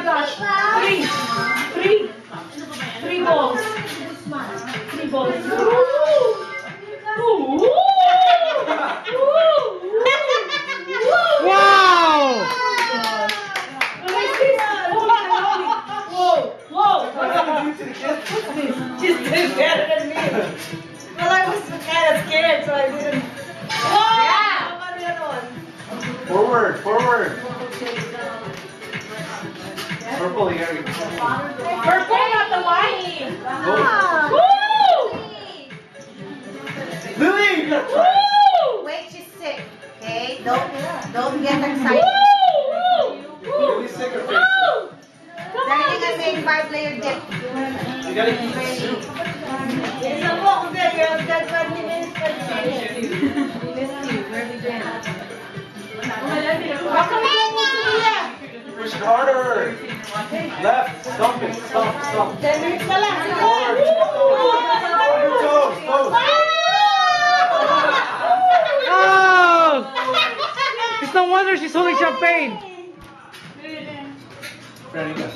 my gosh. Three balls. Three balls. Wow! She's doing better than me. Well, I was kind of scared, so I didn't. Forward, forward. Purple, Gary. Purple, not the white. Go. Woo! Lily! Woo! Wait, she's sick. Okay? Don't get excited. Lily's sick of face. Darling, I made 5-layer dip. You gotta eat soup. It's a walk there, girl. That's 20 minutes for the Push it harder. Left. Stomp it. Stomp, stomp. 10 minutes na lang. Forward. On your toes. Toes. Oh! It's no wonder she's holding champagne. Very good.